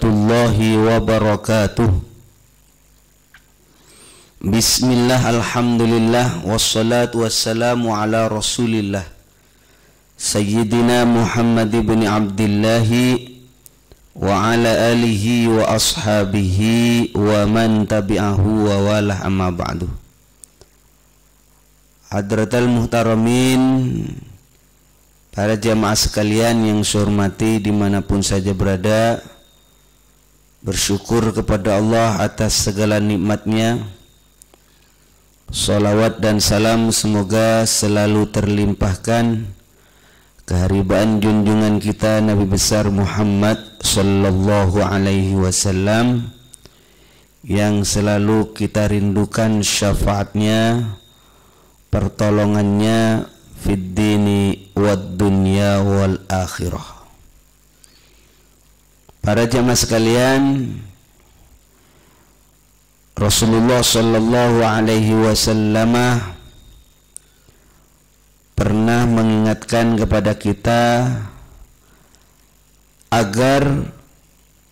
warahmatullahi wabarakatuh. Bismillah, alhamdulillah, wassalatu wassalamu ala rasulillah Sayyidina Muhammad ibn Abdillahi wa ala alihi wa ashabihi wa man tabi'ahu wa walah, amma ba'du. Hadratal muhtaramin, para jamaah sekalian yang saya hormati dimanapun saja berada, bersyukur kepada Allah atas segala nikmatnya. Salawat dan salam semoga selalu terlimpahkan keharibaan junjungan kita Nabi besar Muhammad sallallahu alaihi wasallam yang selalu kita rindukan syafaatnya, pertolongannya fid dini wad dunya wal akhirah. Para jamaah sekalian, Rasulullah sallallahu alaihi wasallam pernah mengingatkan kepada kita agar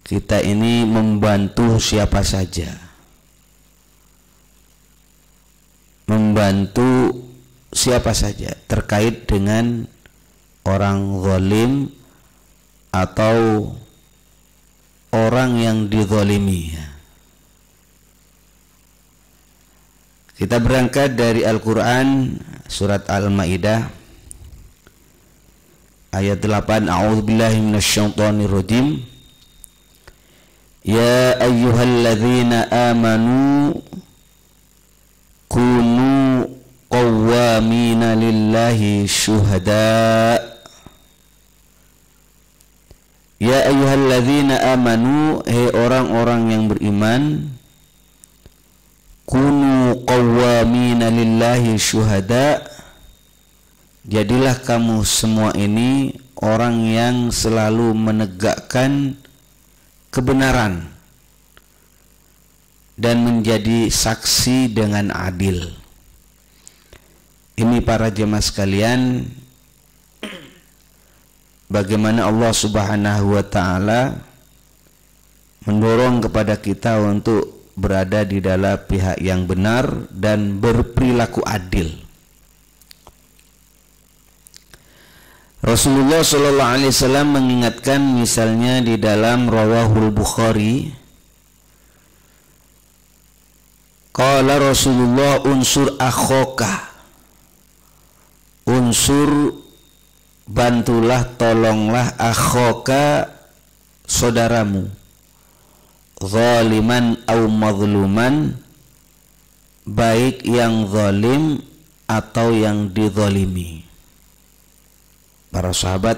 kita ini membantu siapa saja, membantu siapa saja terkait dengan orang zalim atau orang yang dizalimi. Kita berangkat dari Al-Quran surat Al-Maidah ayat 8. A'udzubillahi minasyaitonirrajim. Ya ayyuhalladzina amanu kunu qawwamina lillahi syuhada. Ya ayyuhalladzina amanu, hei orang-orang yang beriman, kunu qawwamina lillahi syuhada, jadilah kamu semua ini orang yang selalu menegakkan kebenaran dan menjadi saksi dengan adil. Ini para jemaah sekalian, bagaimana Allah Subhanahu wa ta'ala mendorong kepada kita untuk berada di dalam pihak yang benar dan berperilaku adil. Rasulullah sallallahu alaihi wasallam mengingatkan misalnya di dalam Rawahul Bukhari, qala Rasulullah unsur akhaka, unsur bantulah, tolonglah, akhaka saudaramu, zaliman au mazluman, baik yang zalim atau yang dizalimi. Para sahabat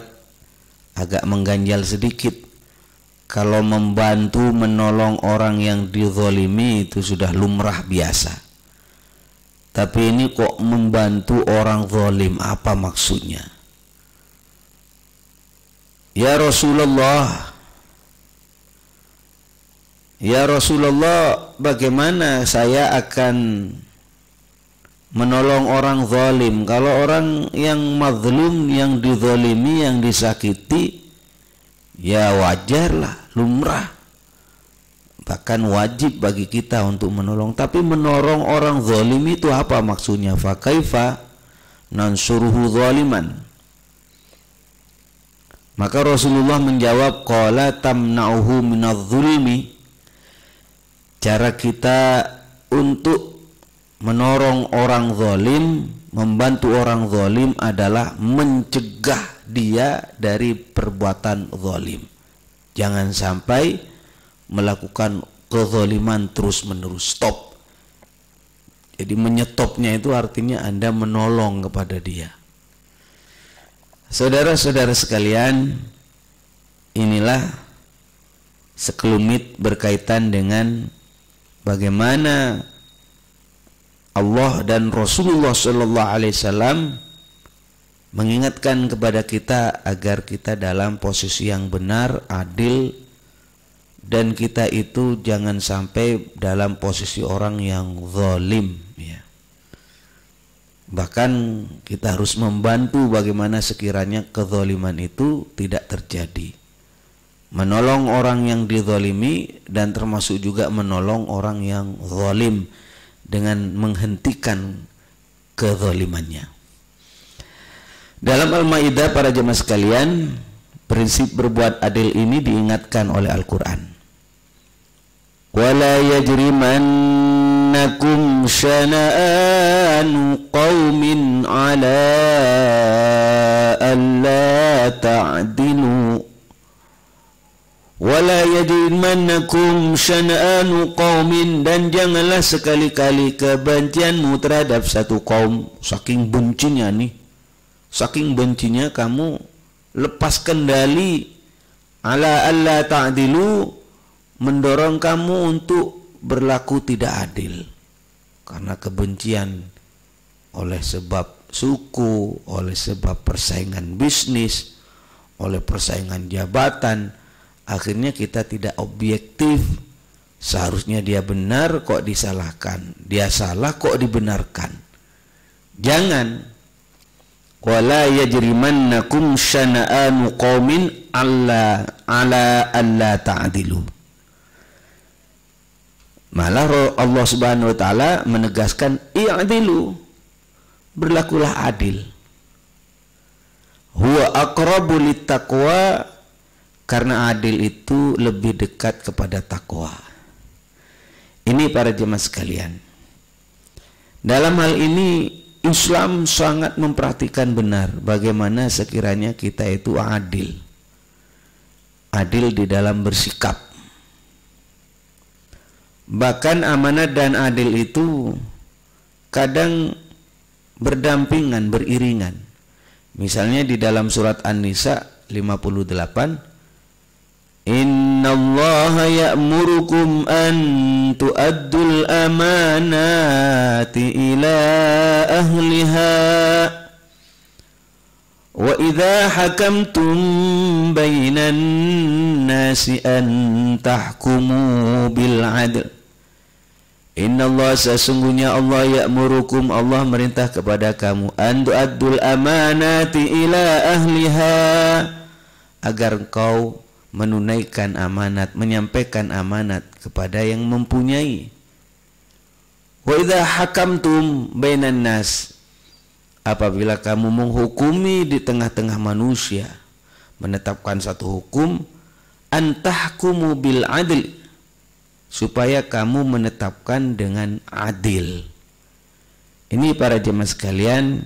agak mengganjal sedikit. Kalau membantu menolong orang yang dizalimi itu sudah lumrah biasa, tapi ini kok membantu orang zalim, apa maksudnya? Ya Rasulullah, ya Rasulullah, bagaimana saya akan menolong orang zalim? Kalau orang yang mazlum, yang dizalimi, yang disakiti, ya wajarlah, lumrah, bahkan wajib bagi kita untuk menolong. Tapi menolong orang zalim itu apa maksudnya? Fa kaifa nansuruhu zaliman? Maka Rasulullah menjawab, qala tamna'uhu minadh-dhulmi. Cara kita untuk menolong orang zalim, membantu orang zalim adalah mencegah dia dari perbuatan zalim. Jangan sampai melakukan kezaliman terus-menerus. Stop. Jadi menyetopnya itu artinya Anda menolong kepada dia. Saudara-saudara sekalian, inilah sekelumit berkaitan dengan bagaimana Allah dan Rasulullah sallallahu alaihi wasallam mengingatkan kepada kita agar kita dalam posisi yang benar, adil, dan kita itu jangan sampai dalam posisi orang yang zalim, ya. Bahkan kita harus membantu bagaimana sekiranya kezaliman itu tidak terjadi. menolong orang yang dizalimi dan termasuk juga menolong orang yang zalim dengan menghentikan kezalimannya. Dalam Al-Maidah, para jemaah sekalian, prinsip berbuat adil ini diingatkan oleh Al-Quran. Wala yajrimannakum syana'anu qawmin ala alla ta'dilu. Wala yajrimannakum syana'anu qawmin, dan janganlah sekali-kali kebencianmu terhadap satu kaum. Saking bencinya nih, saking bencinya kamu lepas kendali, ala alla ta'dilu, mendorong kamu untuk berlaku tidak adil karena kebencian oleh sebab suku, oleh sebab persaingan bisnis, oleh persaingan jabatan. Akhirnya kita tidak objektif. Seharusnya dia benar kok disalahkan, dia salah kok dibenarkan. Jangan. Wala yajrimannakum syana'anu qaumin ala alla ta'dilu. Malah Allah Subhanahu wa taala menegaskan i'dilu, berlakulah adil. Huwa aqrabu littaqwa, karena adil itu lebih dekat kepada takwa. Ini para jemaah sekalian, dalam hal ini Islam sangat memperhatikan benar bagaimana sekiranya kita itu adil. Adil di dalam bersikap. Bahkan amanat dan adil itu kadang berdampingan, beriringan. Misalnya di dalam surat An-Nisa 58, Innallaha ya'murukum an tu'addul amanati ila ahliha wa idza hakamtum bainan nasi an tahkumu bil adl. Innallaha, sesungguhnya Allah, ya'murukum, Allah merintah kepada kamu, an tu'addul amanati ila ahliha, agar engkau menunaikan amanat, menyampaikan amanat kepada yang mempunyai. Wa idza hakamtum bainan nas, apabila kamu menghukumi di tengah-tengah manusia, menetapkan satu hukum, antahkumu bil adl, supaya kamu menetapkan dengan adil. Ini para jemaah sekalian,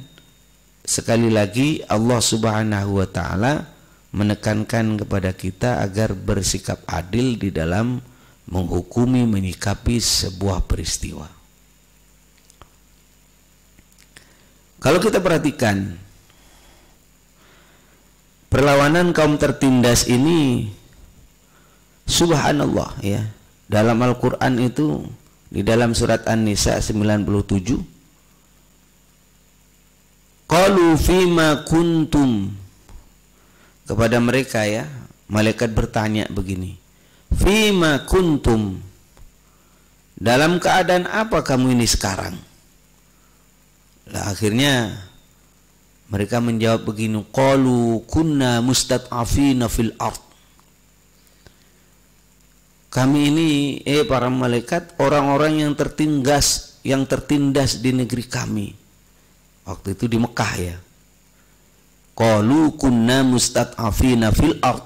sekali lagi Allah Subhanahu wa taala menekankan kepada kita agar bersikap adil di dalam menghukumi, menyikapi sebuah peristiwa. Kalau kita perhatikan perlawanan kaum tertindas ini, subhanallah ya, dalam Al-Quran itu di dalam surat An-Nisa 97, qalu fima kuntum, kepada mereka ya, malaikat bertanya begini, fima kuntum, dalam keadaan apa kamu ini sekarang? Lah akhirnya mereka menjawab begini, qalu kunna mustad'afina fil ard. Kami ini para malaikat, orang-orang yang tertindas di negeri kami. Waktu itu di Mekah ya. Qalu kunna mustad'afina fil ard.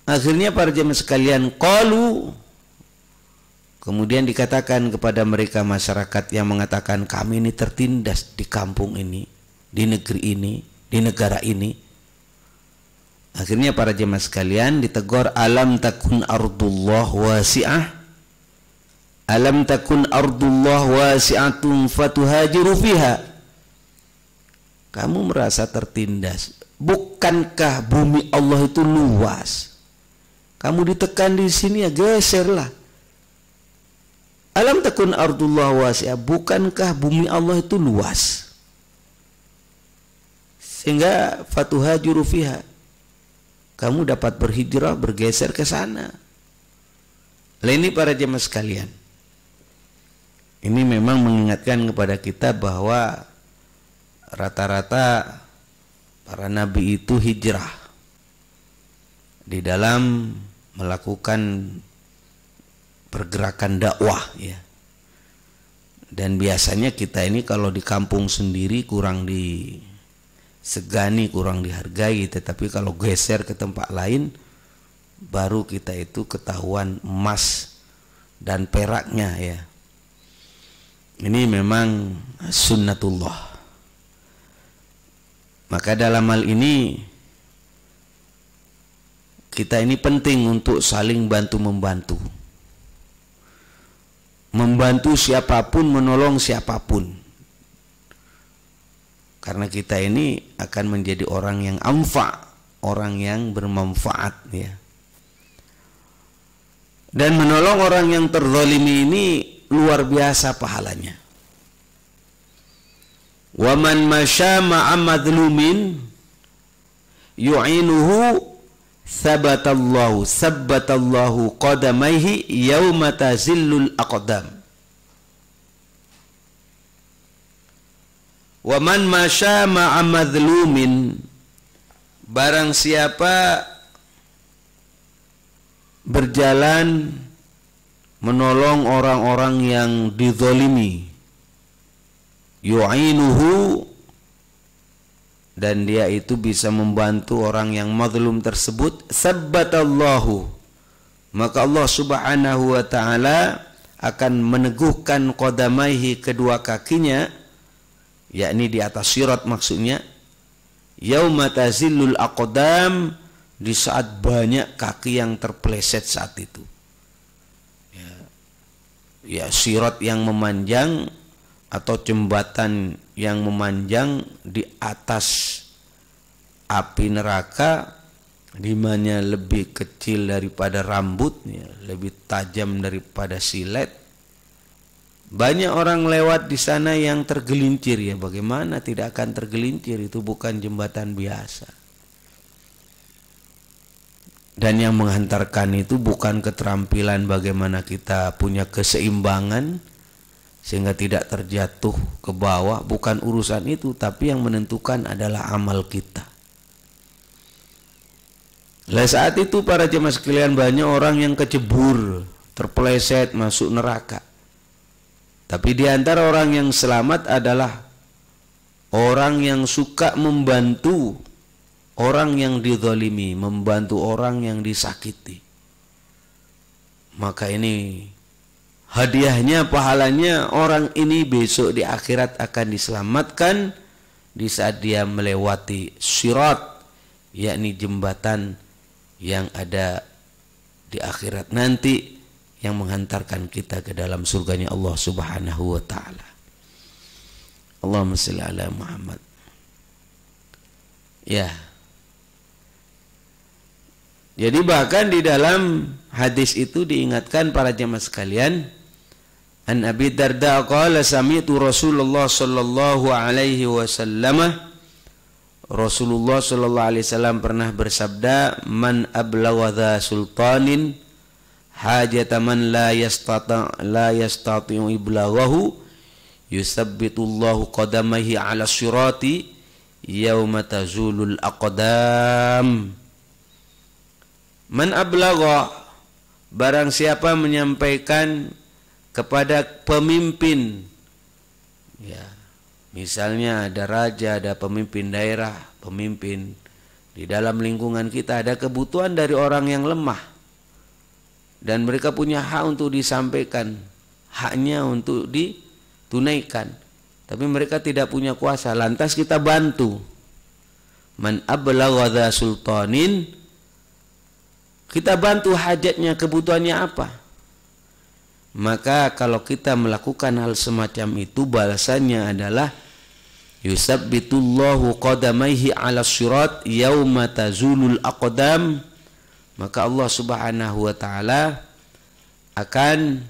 Akhirnya para jemaah sekalian, qalu, kemudian dikatakan kepada mereka masyarakat yang mengatakan kami ini tertindas di kampung ini, di negeri ini, di negara ini. Akhirnya para jemaah sekalian ditegur, alam takun ardullah wasi'ah, alam takun ardullah wasi'atun fatuhajiru fiha. Kamu merasa tertindas, bukankah bumi Allah itu luas? Kamu ditekan di sini ya geserlah. Alam takun ardullah wasi'ah, bukankah bumi Allah itu luas sehingga fatuhajiru fiha, kamu dapat berhijrah, bergeser ke sana. Lah ini para jemaah sekalian, ini memang mengingatkan kepada kita bahwa rata-rata para nabi itu hijrah. di dalam melakukan pergerakan dakwah ya. Dan biasanya kita ini kalau di kampung sendiri kurang disegani, kurang dihargai, tetapi kalau geser ke tempat lain baru kita itu ketahuan emas dan peraknya ya. Ini memang sunnatullah. Maka dalam hal ini kita ini penting untuk saling bantu-membantu. Membantu siapapun, menolong siapapun. Karena kita ini akan menjadi orang yang amfa, orang yang bermanfaat ya. Dan menolong orang yang terzalimi ini luar biasa pahalanya. Wa man masya ma'a madlumin yu'inuhu sabbatallahu qadamaihi yauma tazillul aqdam. Wa man masya ma'a madlumin, barang siapa berjalan menolong orang-orang yang dizalimi, yu'inuhu, dan dia itu bisa membantu orang yang mazlum tersebut, sabbatallahu, maka Allah Subhanahu wa taala akan meneguhkan qadamaihi, kedua kakinya, yakni di atas sirat maksudnya, yauma tazillul aqdam, di saat banyak kaki yang terpeleset saat itu. Ya, sirat yang memanjang atau jembatan yang memanjang di atas api neraka, di mana lebih kecil daripada rambut ya, lebih tajam daripada silet. Banyak orang lewat di sana yang tergelincir ya, bagaimana tidak akan tergelincir, itu bukan jembatan biasa. Dan yang menghantarkan itu bukan keterampilan bagaimana kita punya keseimbangan sehingga tidak terjatuh ke bawah, bukan urusan itu, tapi yang menentukan adalah amal kita. Lah saat itu para jemaah sekalian, banyak orang yang kecebur, terpeleset masuk neraka. Tapi di antara orang yang selamat adalah orang yang suka membantu orang yang dizalimi, membantu orang yang disakiti. Maka ini hadiahnya, pahalanya, orang ini besok di akhirat akan diselamatkan di saat dia melewati sirat, yakni jembatan yang ada di akhirat nanti yang menghantarkan kita ke dalam surganya Allah Subhanahu wa taala. Allahumma shalli ala Muhammad. Ya. Jadi bahkan di dalam hadis itu diingatkan para jemaah sekalian, An Abi Darda qala sami'tu Rasulullah sallallahu alaihi wasallam, Rasulullah sallallahu alaihi wasallam pernah bersabda, man ablagha sultanin hajata man la yastati'u iblaghahu yusabbitullahu qadamaihi ala sirati yauma tazulul aqdam. Man ablagha, barang siapa menyampaikan kepada pemimpin, ya, misalnya ada raja, ada pemimpin daerah, pemimpin di dalam lingkungan kita, ada kebutuhan dari orang yang lemah dan mereka punya hak untuk disampaikan, haknya untuk ditunaikan, tapi mereka tidak punya kuasa, lantas kita bantu. Man ablagha sultanin, kita bantu hajatnya, kebutuhannya apa. Maka kalau kita melakukan hal semacam itu, balasannya adalah yusabbitullahu qadamaihi ala sirat yauma tazulul aqdam. Maka Allah Subhanahu wa taala akan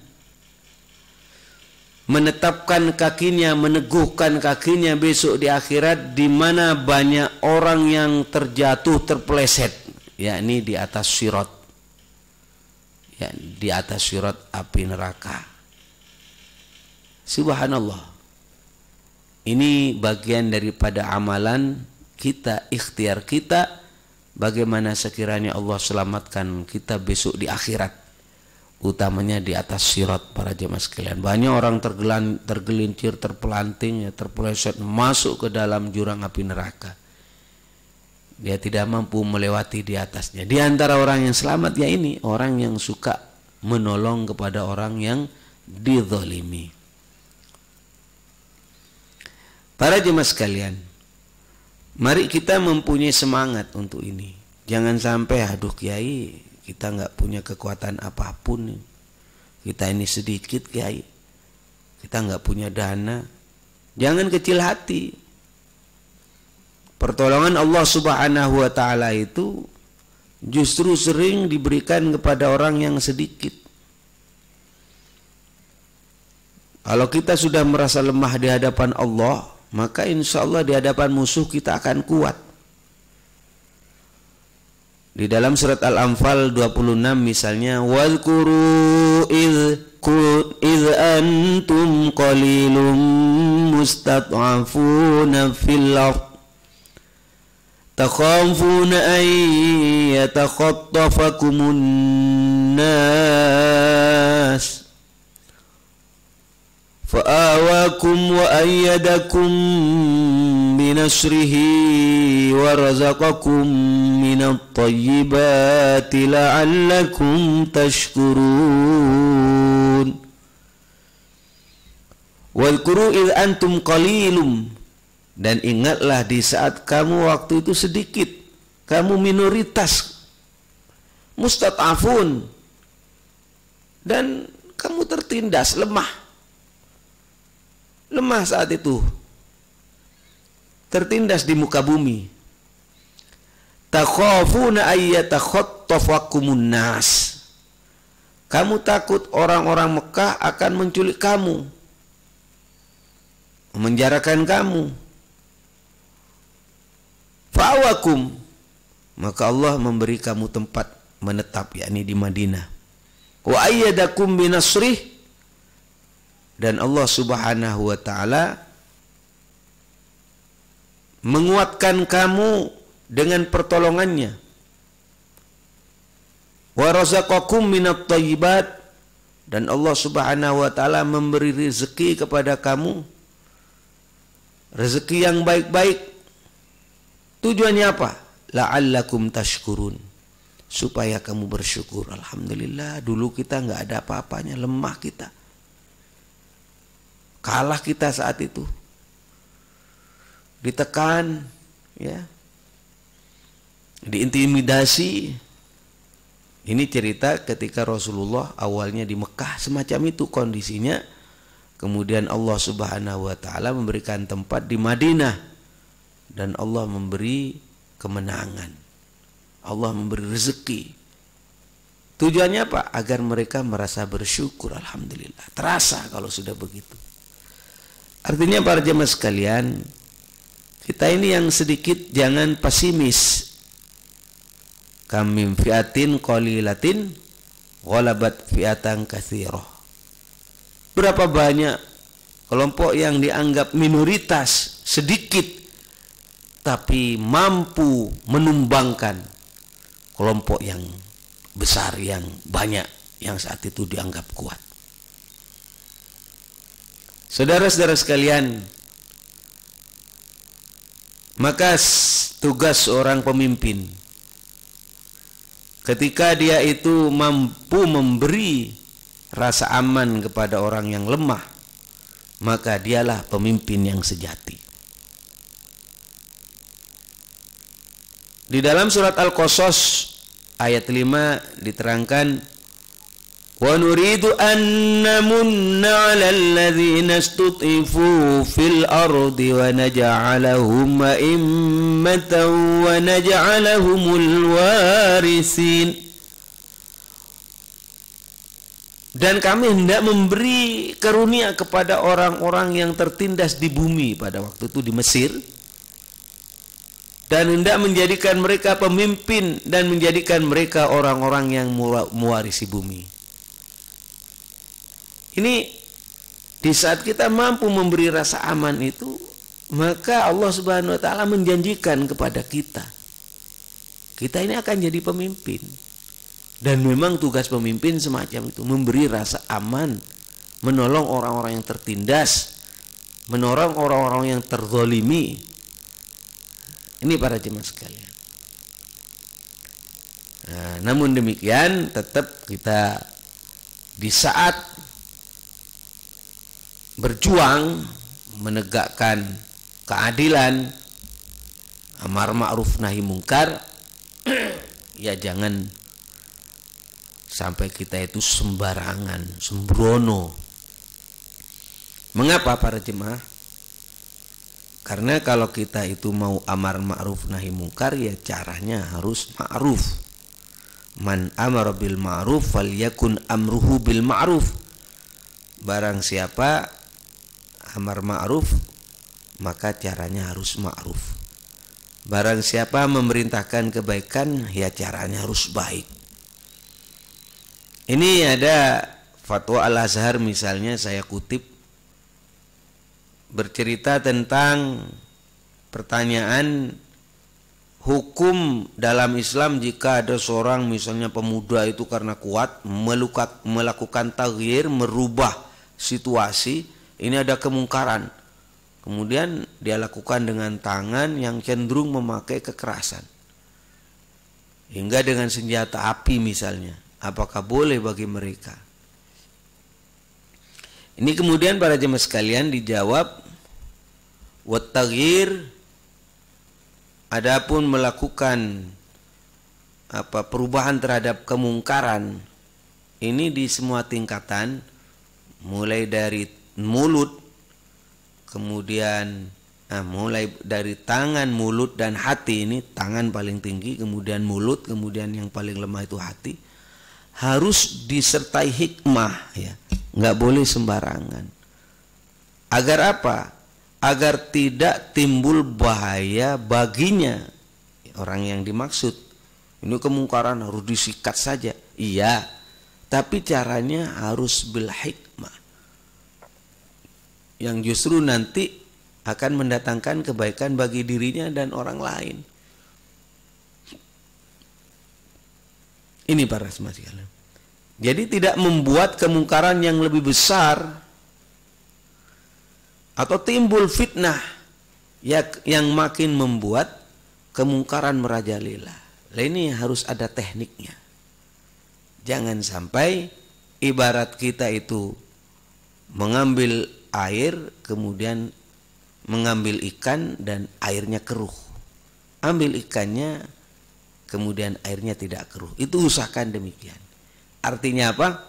menetapkan kakinya, meneguhkan kakinya besok di akhirat, di mana banyak orang yang terjatuh, terpeleset, yakni di atas sirat, ya, di atas sirat api neraka. Subhanallah. Ini bagian daripada amalan kita, ikhtiar kita bagaimana sekiranya Allah selamatkan kita besok di akhirat, utamanya di atas sirat para jemaah sekalian. Banyak orang tergelincir, terpelanting, terpeleset masuk ke dalam jurang api neraka. Dia tidak mampu melewati di atasnya. Di antara orang yang selamat ya ini orang yang suka menolong kepada orang yang dizalimi. Para jemaah sekalian, mari kita mempunyai semangat untuk ini. Jangan sampai aduh kiai, kita nggak punya kekuatan apapun. Kita ini sedikit kiai, kita nggak punya dana. Jangan kecil hati. Pertolongan Allah Subhanahu wa Ta'ala itu justru sering diberikan kepada orang yang sedikit. Kalau kita sudah merasa lemah di hadapan Allah, maka insya Allah di hadapan musuh kita akan kuat. Di dalam surat Al-Anfal 26 misalnya, wadhkuru idh antum qalilum mustad'afuna fil ardh takhafuna an yatakhattafakumun nas fa'awakum wa ayyadakum binasrihi wa razaqakum minat tayyibati la'allakum tashkurun. Wadhkuru idh antum qalilum, dan ingatlah di saat kamu waktu itu sedikit, kamu minoritas, mustad'afun, dan kamu tertindas, lemah saat itu, tertindas di muka bumi. Takhafuna ayyatakhattafakumun nas, kamu takut orang-orang Mekah akan menculik kamu, memenjarakan kamu. Fa'awakum, maka Allah memberi kamu tempat menetap, yakni di Madinah. Wa ayyadakum binasrih, dan Allah Subhanahu wa Ta'ala menguatkan kamu dengan pertolongannya. Wa razaqakum minat thayyibat, dan Allah Subhanahu wa Ta'ala memberi rezeki kepada kamu, rezeki yang baik-baik. Tujuannya apa? La'allakum tashkurun, supaya kamu bersyukur. Alhamdulillah, dulu kita nggak ada apa-apanya, lemah kita, kalah kita saat itu, ditekan, ya, diintimidasi. Ini cerita ketika Rasulullah awalnya di Mekah, semacam itu kondisinya. Kemudian Allah Subhanahu wa Ta'ala memberikan tempat di Madinah, dan Allah memberi kemenangan, Allah memberi rezeki. Tujuannya apa? Agar mereka merasa bersyukur. Alhamdulillah, terasa kalau sudah begitu. Artinya para jemaah sekalian, kita ini yang sedikit jangan pesimis. Kam min fi'atin qalilatin ghalabat fi'atan katsirah. Berapa banyak kelompok yang dianggap minoritas, sedikit, tapi mampu menumbangkan kelompok yang besar, yang banyak, yang saat itu dianggap kuat. Saudara-saudara sekalian, maka tugas seorang pemimpin ketika dia itu mampu memberi rasa aman kepada orang yang lemah, maka dialah pemimpin yang sejati. Di dalam surat Al-Qasas ayat 5 diterangkan, wa nuridu an namunna 'alal ladzina istud'ifu fil ardi wa naj'alahum a'immatan wa naj'alahumul warisin. Dan kami hendak memberi karunia kepada orang-orang yang tertindas di bumi pada waktu itu di Mesir, dan hendak menjadikan mereka pemimpin dan menjadikan mereka orang-orang yang mewarisi bumi. Ini di saat kita mampu memberi rasa aman itu, maka Allah Subhanahu wa Ta'ala menjanjikan kepada kita kita ini akan jadi pemimpin. Dan memang tugas pemimpin semacam itu, memberi rasa aman, menolong orang-orang yang tertindas, menolong orang-orang yang terzalimi. Ini para jemaah sekalian. Nah, namun demikian tetap kita di saat berjuang menegakkan keadilan, amar ma'ruf nahi mungkar, ya jangan sampai kita itu sembarangan, sembrono. Mengapa para jemaah? Karena kalau kita itu mau amar ma'ruf nahi mungkar, ya caranya harus ma'ruf. Man amara bil ma'ruf falyakun amruhu bil ma'ruf. Barang siapa amar ma'ruf, maka caranya harus ma'ruf. Barang siapa memerintahkan kebaikan, ya caranya harus baik. Ini ada fatwa Al-Azhar misalnya, saya kutip, bercerita tentang pertanyaan hukum dalam Islam jika ada seorang misalnya pemuda itu karena kuat melakukan taghyir, merubah situasi, ini ada kemungkaran, kemudian dia lakukan dengan tangan yang cenderung memakai kekerasan hingga dengan senjata api misalnya, apakah boleh bagi mereka? Ini kemudian para jemaah sekalian dijawab, wat taghyir, adapun melakukan perubahan terhadap kemungkaran ini di semua tingkatan, mulai dari mulut, kemudian mulai dari tangan, mulut dan hati. Ini tangan paling tinggi, kemudian mulut, kemudian yang paling lemah itu hati. Harus disertai hikmah, ya, nggak boleh sembarangan. Agar apa? Agar tidak timbul bahaya baginya orang yang dimaksud. Ini kemungkaran harus disikat saja, iya, tapi caranya harus bil hikmah, yang justru nanti akan mendatangkan kebaikan bagi dirinya dan orang lain. Ini para jemaah sekalian. Jadi tidak membuat kemungkaran yang lebih besar atau timbul fitnah yang makin membuat kemungkaran merajalela. Nah, ini harus ada tekniknya. Jangan sampai ibarat kita itu mengambil air kemudian mengambil ikan dan airnya keruh. Ambil ikannya kemudian airnya tidak keruh. Itu usahakan demikian. Artinya apa?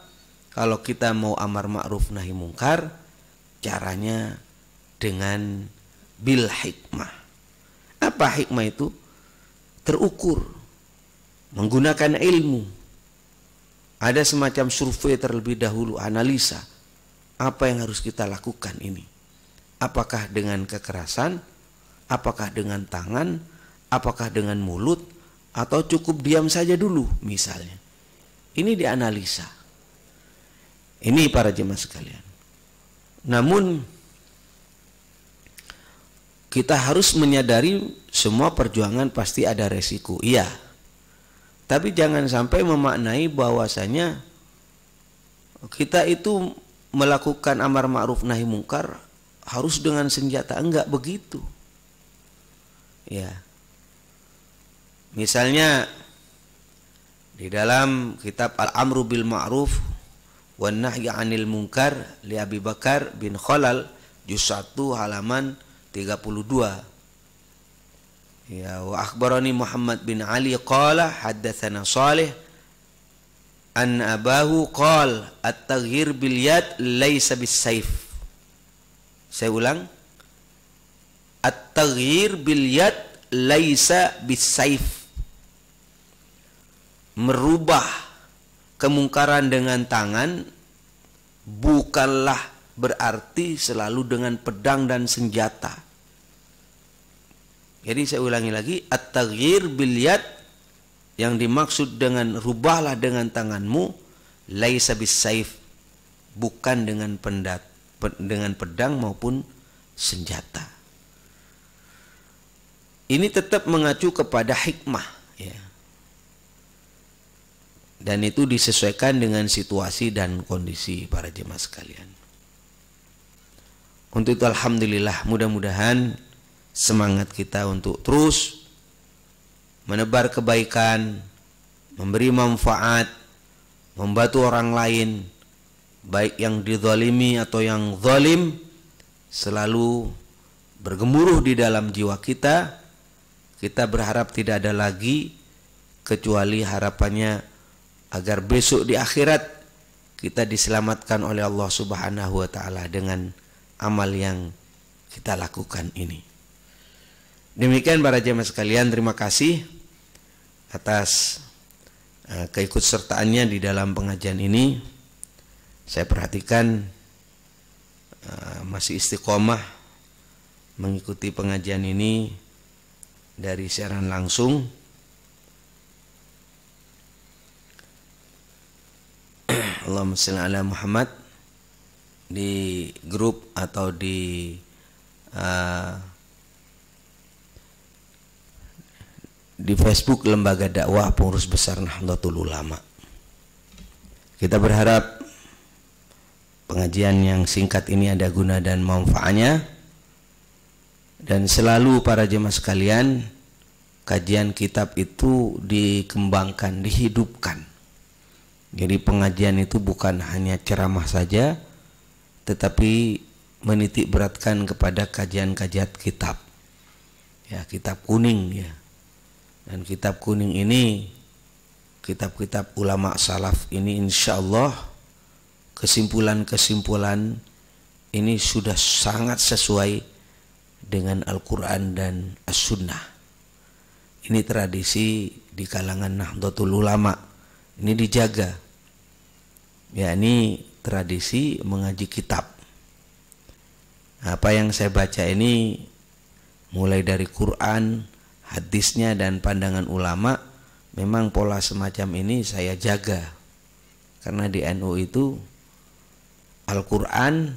Kalau kita mau amar ma'ruf nahi mungkar, caranya dengan bil hikmah. Apa hikmah itu? Terukur, menggunakan ilmu. Ada semacam survei terlebih dahulu, analisa apa yang harus kita lakukan ini. Apakah dengan kekerasan, apakah dengan tangan, apakah dengan mulut, atau cukup diam saja dulu misalnya. Ini dianalisa. Ini para jemaah sekalian. Namun kita harus menyadari semua perjuangan pasti ada resiko, iya. Tapi jangan sampai memaknai bahwasanya kita itu melakukan amar ma'ruf nahi mungkar harus dengan senjata. Enggak begitu. Ya. Misalnya di dalam kitab Al-Amru bil Ma'ruf wan Nahyi 'anil Munkar li Abi Bakar bin Khalal juz 1 halaman 32. Ya, wa akhbarani Muhammad bin Ali qala haddatsana Shalih an abahu qala at-taghyir bil yad laysa bis saif. Saya ulang, at-taghyir bil yad laysa bis saif. Merubah kemungkaran dengan tangan bukanlah berarti selalu dengan pedang dan senjata. Jadi saya ulangi lagi, at-taghyir bil yad, yang dimaksud dengan rubahlah dengan tanganmu, laisa bis saif, bukan dengan pedang maupun senjata. Ini tetap mengacu kepada hikmah, ya. Dan itu disesuaikan dengan situasi dan kondisi para jemaah sekalian. Untuk itu alhamdulillah, mudah-mudahan semangat kita untuk terus menebar kebaikan, memberi manfaat, membantu orang lain, baik yang dizalimi atau yang zalim, selalu bergemuruh di dalam jiwa kita. Kita berharap tidak ada lagi, kecuali harapannya agar besok di akhirat kita diselamatkan oleh Allah Subhanahu wa taala dengan amal yang kita lakukan ini. Demikian para jemaah sekalian, terima kasih atas keikutsertaannya di dalam pengajian ini. Saya perhatikan masih istiqomah mengikuti pengajian ini dari siaran langsung. Allahumma shalli ala Muhammad di grup atau di Facebook Lembaga Dakwah Pengurus Besar Nahdlatul Ulama. Kita berharap pengajian yang singkat ini ada guna dan manfaatnya. Dan selalu para jemaah sekalian, kajian kitab itu dikembangkan, dihidupkan. Jadi pengajian itu bukan hanya ceramah saja, tetapi menitik beratkan kepada kajian-kajian kitab. Ya, kitab kuning ya. Dan kitab kuning ini, kitab-kitab ulama salaf ini, insya Allah kesimpulan-kesimpulan ini sudah sangat sesuai dengan Al-Quran dan As-Sunnah. Ini tradisi di kalangan Nahdlatul Ulama, ini dijaga. Ya, ini tradisi mengaji kitab. Apa yang saya baca ini mulai dari Quran, hadisnya dan pandangan ulama, memang pola semacam ini saya jaga. Karena di NU itu Al-Quran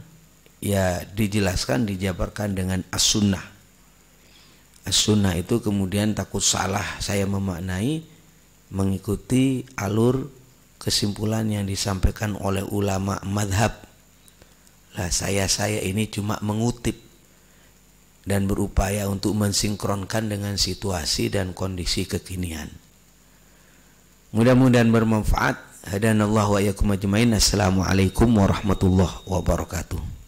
ya dijelaskan, dijabarkan dengan As-Sunnah. As-Sunnah itu kemudian takut salah saya memaknai, mengikuti alur kesimpulan yang disampaikan oleh ulama madhab. Lah saya ini cuma mengutip dan berupaya untuk mensinkronkan dengan situasi dan kondisi kekinian. Mudah-mudahan bermanfaat. Hadanallahu wa iyyakum ajmain. Assalamualaikum warahmatullahi wabarakatuh.